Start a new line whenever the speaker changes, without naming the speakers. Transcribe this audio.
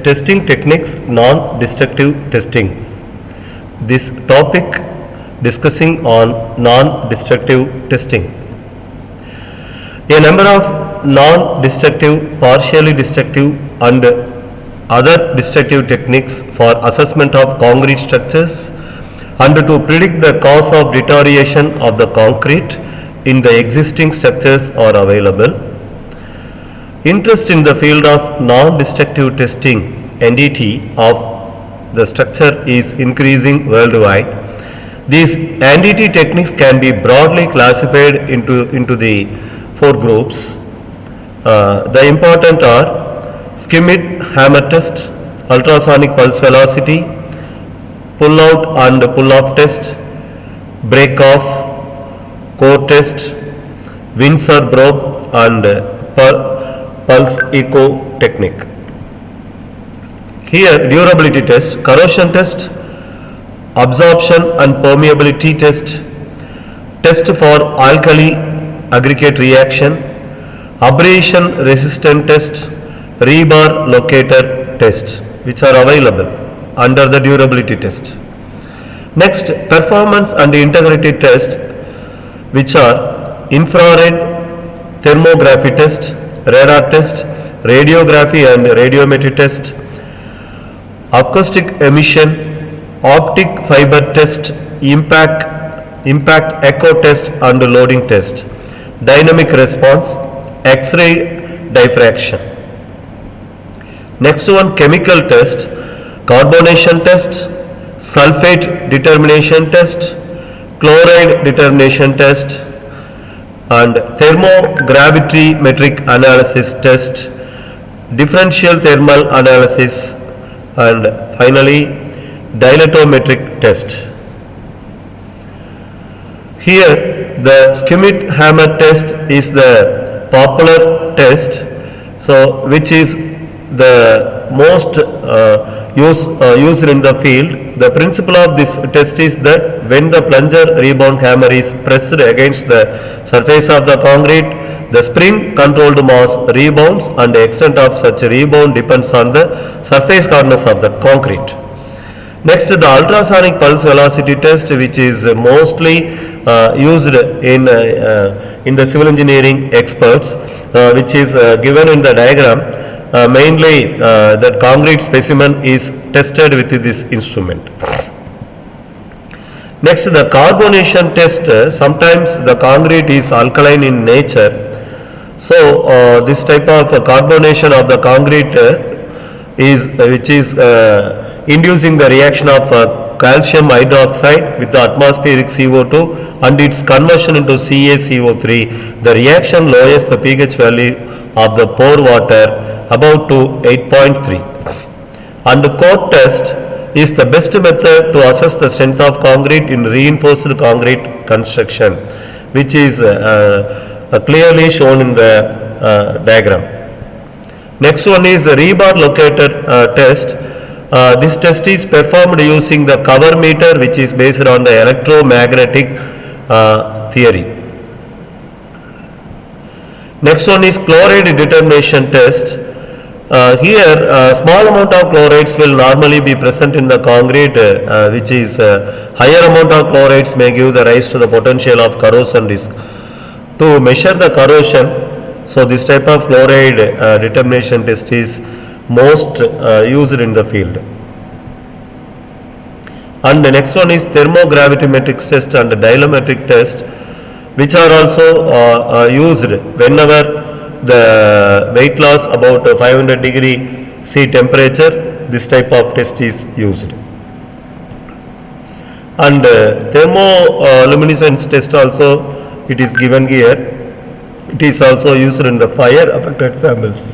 Testing techniques, non-destructive testing. This topic discussing on non-destructive testing. A number of non-destructive, partially destructive and other destructive techniques for assessment of concrete structures and to predict the cause of deterioration of the concrete in the existing structures are available. Interest in the field of non-destructive testing (NDT) of the structure is increasing worldwide. These NDT techniques can be broadly classified into the four groups. The important are Schmidt hammer test, ultrasonic pulse velocity, pull out and pull off test, break off, core test, Windsor probe and pulse echo technique. Here durability test, corrosion test, absorption and permeability test, test for alkali aggregate reaction, abrasion resistant test, rebar locator test, which are available under the durability test. Next, performance and integrity test, which are infrared thermography test, radar test, radiography and radiometry test, acoustic emission, optic fiber test, impact echo test and loading test, dynamic response, X-ray diffraction. Next one, chemical test, carbonation test, sulfate determination test, chloride determination test, and thermogravimetric analysis test, differential thermal analysis, and finally dilatometric test. Here the Schmidt hammer test is the popular test, so which is the most used in the field. The principle of this test is that when the plunger rebound hammer is pressed against the surface of the concrete, the spring controlled mass rebounds and the extent of such rebound depends on the surface hardness of the concrete. Next, the ultrasonic pulse velocity test, which is mostly used in the civil engineering experts, which is given in the diagram. Mainly that concrete specimen is tested with this instrument. Next, the carbonation test. Sometimes the concrete is alkaline in nature, so this type of carbonation of the concrete which is inducing the reaction of calcium hydroxide with the atmospheric CO2 and its conversion into CaCO3. The reaction lowers the pH value of the pore water about to 8.3. And the core test is the best method to assess the strength of concrete in reinforced concrete construction, which is clearly shown in the diagram. Next one is the rebar locator test. This test is performed using the cover meter, which is based on the electromagnetic theory. Next one is chloride determination test. Here small amount of chlorides will normally be present in the concrete, which is higher amount of chlorides may give the rise to the potential of corrosion risk. To measure the corrosion, so this type of chloride determination test is most used in the field. And the next one is thermogravimetric test and diametric test, which are also used whenever the weight loss about 500 degree C temperature. This type of test is used. And thermoluminescence test also, it is given here. It is also used in the fire affected samples.